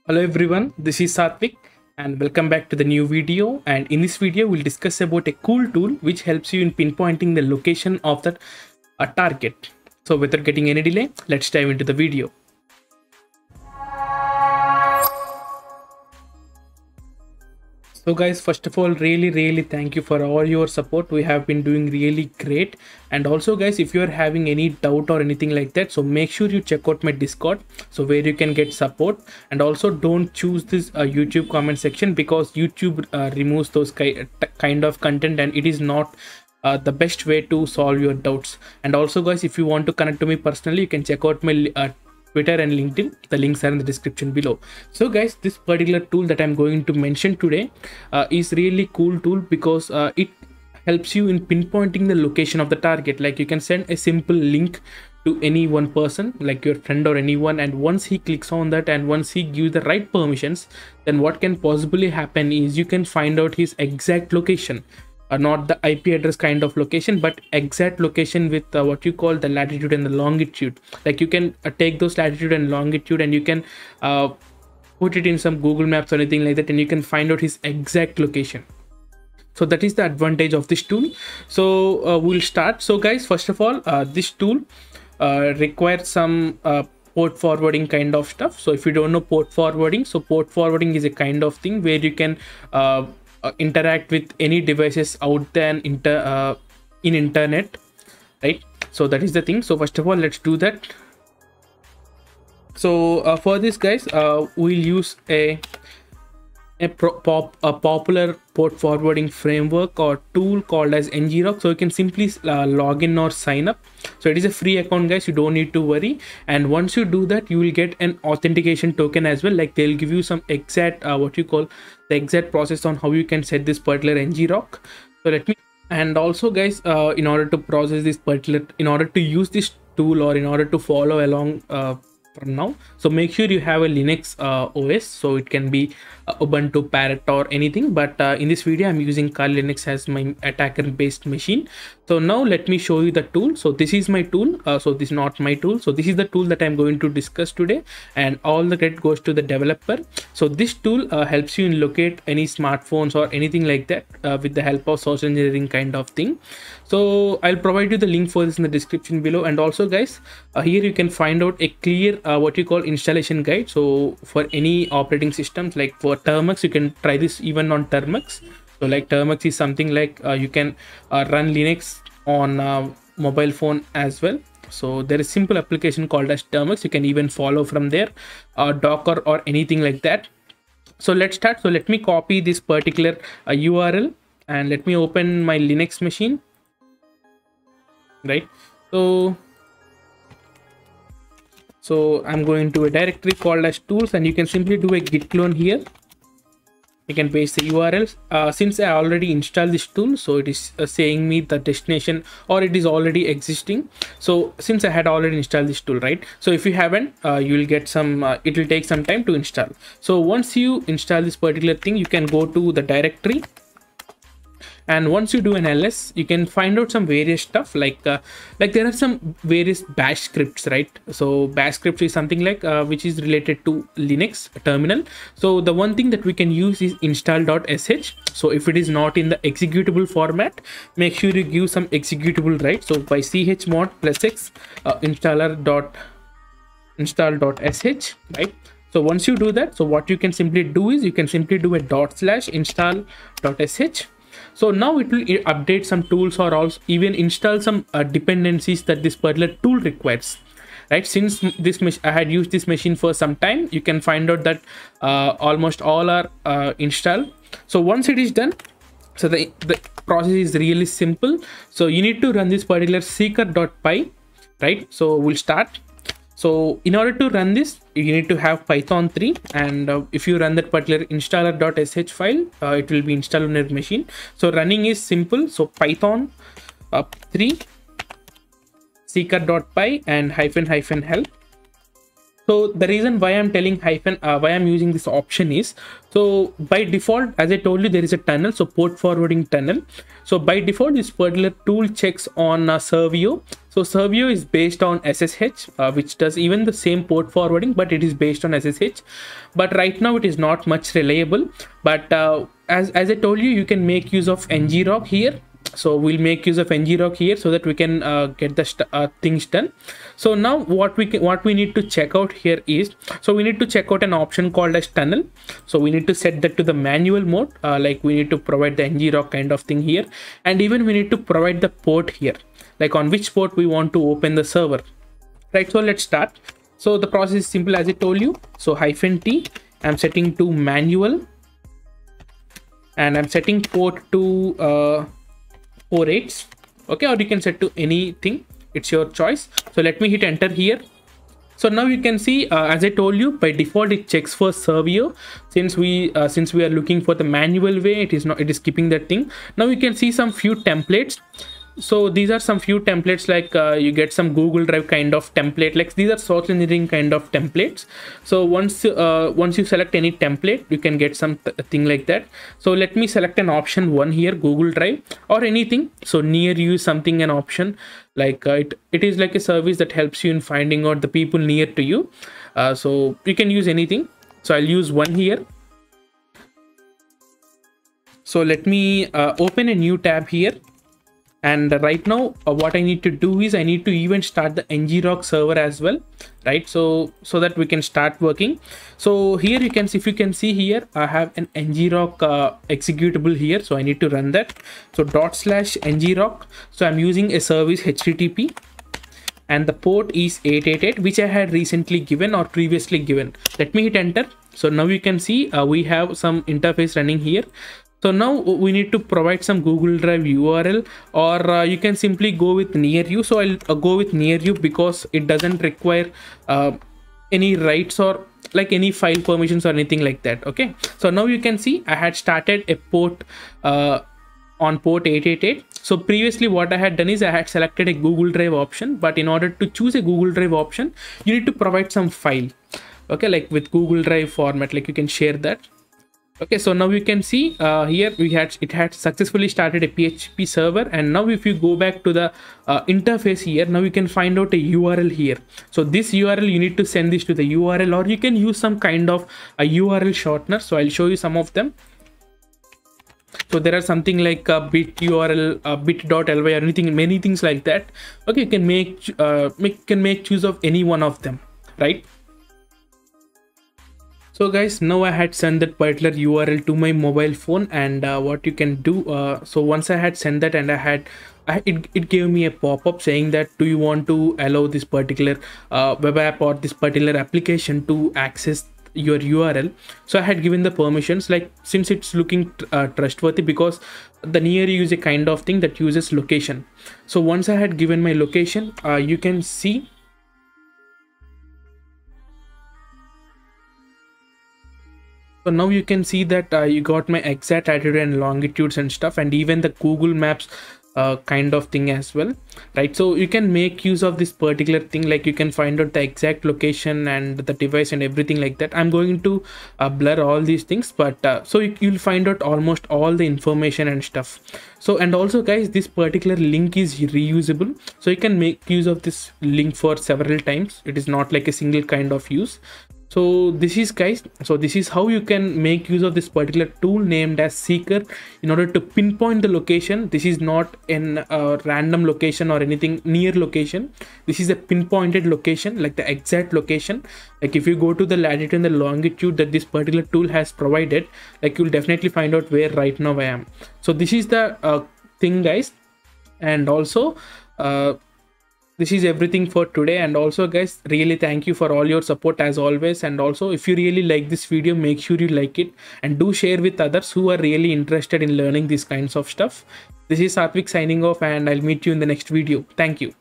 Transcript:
Hello everyone, this is Satvik and welcome back to the new video. And in this video we'll discuss about a cool tool which helps you in pinpointing the location of that target. So without getting any delay, let's dive into the video. So guys, first of all, really thank you for all your support. We have been doing really great. And also guys, if you are having any doubt or anything like that, so make sure you check out my Discord, so where you can get support. And also don't choose this YouTube comment section, because YouTube removes those kind of content, and it is not the best way to solve your doubts. And also guys, if you want to connect to me personally, you can check out my Twitter and LinkedIn. The links are in the description below. So guys, this particular tool that I'm going to mention today is really cool tool, because it helps you in pinpointing the location of the target. Like you can send a simple link to any one person, like your friend or anyone, and once he clicks on that and once he gives the right permissions, then what can possibly happen is you can find out his exact location. Not the IP address kind of location, but exact location with what you call the latitude and the longitude. Like you can take those latitude and longitude and you can put it in some Google Maps or anything like that, and you can find out his exact location. So that is the advantage of this tool. So we'll start. So guys, first of all, this tool requires some port forwarding kind of stuff. So if you don't know port forwarding, so port forwarding is a kind of thing where you can interact with any devices out there in internet, right? So that is the thing. So first of all, let's do that. So for this guys, we'll use a popular port forwarding framework or tool called as ngrok. So you can simply log in or sign up. So it is a free account guys, you don't need to worry. And once you do that, you will get an authentication token as well. Like they'll give you some exact what you call the exact process on how you can set this particular ngrok. So let me, and also guys, in order to process this particular, in order to use this tool, or in order to follow along from now, so make sure you have a Linux OS. So it can be Ubuntu, Parrot, or anything, but in this video I'm using Kali Linux as my attacker based machine. So now let me show you the tool. So this is my tool. So this is not my tool. So this is the tool that I'm going to discuss today, and all the credit goes to the developer. So this tool helps you in locate any smartphones or anything like that with the help of social engineering kind of thing. So I'll provide you the link for this in the description below. And also guys, here you can find out a clear what you call installation guide. So for any operating systems, like for Termux, you can try this even on Termux. So like Termux is something like you can run Linux on mobile phone as well. So there is simple application called as Termux. You can even follow from there, Docker or anything like that. So let's start. So let me copy this particular URL and let me open my Linux machine, right? So I'm going to a directory called as tools, and you can simply do a git clone here. You can paste the URLs. Since I already installed this tool, so it is saying me the destination, or it is already existing. So since I had already installed this tool, right? So if you haven't, you will get some, it will take some time to install. So once you install this particular thing, you can go to the directory. And once you do an ls, you can find out some various stuff, like there are some various bash scripts, right? So bash scripts is something like which is related to Linux terminal. So the one thing that we can use is install.sh. so if it is not in the executable format, make sure you give some executable, right? So by chmod +x install.sh, right? So once you do that, so what you can simply do is you can simply do a /install.sh. So now it will update some tools, or also even install some dependencies that this particular tool requires, right? Since this I had used this machine for some time, you can find out that almost all are installed. So once it is done, so the process is really simple. So you need to run this particular seeker.py, right? So we'll start. So in order to run this, you need to have Python 3, and if you run that particular installer.sh file, it will be installed on your machine. So running is simple. So Python 3 seeker.py and --help. So the reason why I'm telling hyphen, why I'm using this option is, so by default, as I told you, there is a tunnel, so port forwarding tunnel. So by default, this particular tool checks on Servio. So Servio is based on SSH, which does even the same port forwarding, but it is based on SSH. But right now it is not much reliable. But as I told you, you can make use of ngrok here. So we'll make use of ngrok here so that we can get the things done. So now what we need to check out here is, so we need to check out an option called as tunnel. So we need to set that to the manual mode, like we need to provide the ngrok kind of thing here, and even we need to provide the port here, like on which port we want to open the server, right? So let's start. So the process is simple as I told you. So -t, I'm setting to manual, and I'm setting port to 48, okay, or you can set to anything, it's your choice. So let me hit enter here. So now you can see, as I told you, by default it checks for Servio. Since we are looking for the manual way, it is keeping that thing. Now you can see some few templates. So these are some few templates, like you get some Google Drive kind of template, like these are social engineering kind of templates. So once you select any template, you can get some thing like that. So let me select an option 1 here, Google Drive or anything. So near you is something, an option like it is like a service that helps you in finding out the people near to you. So you can use anything. So I'll use 1 here. So let me open a new tab here. And right now what I need to do is I need to even start the ngrok server as well, right? So that we can start working. So here you can see, if you can see here, I have an ngrok executable here. So I need to run that. So /ngrok. So I'm using a service HTTP, and the port is 888, which I had recently given or previously given. Let me hit enter. So now you can see we have some interface running here. So now we need to provide some Google Drive URL, or you can simply go with near you. So I'll go with near you because it doesn't require any rights or like any file permissions or anything like that. Okay, so now you can see I had started a port on port 888. So previously what I had done is I had selected a Google Drive option, but in order to choose a Google Drive option, you need to provide some file, okay, like with Google Drive format, like you can share that. Okay, so now you can see here it had successfully started a PHP server. And now if you go back to the interface here, now you can find out a URL here. So this URL, you need to send this to the URL, or you can use some kind of a URL shortener. So I'll show you some of them. So there are something like bit URL, bit.ly, or anything, many things like that. Okay, you can make use of any one of them, right? So guys, now I had sent that particular URL to my mobile phone, and what you can do, so once I had sent that, and it gave me a pop-up saying that, do you want to allow this particular web app or this particular application to access your URL? So I had given the permissions, like since it's looking trustworthy, because the near you is a kind of thing that uses location. So once I had given my location, you can see. So now you can see that you got my exact altitude and longitudes and stuff, and even the Google Maps kind of thing as well, right? So you can make use of this particular thing, like you can find out the exact location and the device and everything like that. I'm going to blur all these things, but so you'll find out almost all the information and stuff. So, and also guys, this particular link is reusable, so you can make use of this link for several times. It is not like a single kind of use. So this is, guys, so this is how you can make use of this particular tool named as Seeker in order to pinpoint the location. This is not in a random location or anything near location. This is a pinpointed location, like the exact location. Like if you go to the latitude and the longitude that this particular tool has provided, like you'll definitely find out where right now I am. So this is the thing, guys. And also this is everything for today. And also guys, really thank you for all your support as always. And also if you really like this video, make sure you like it and do share with others who are really interested in learning these kinds of stuff. This is Satvik signing off, and I'll meet you in the next video. Thank you.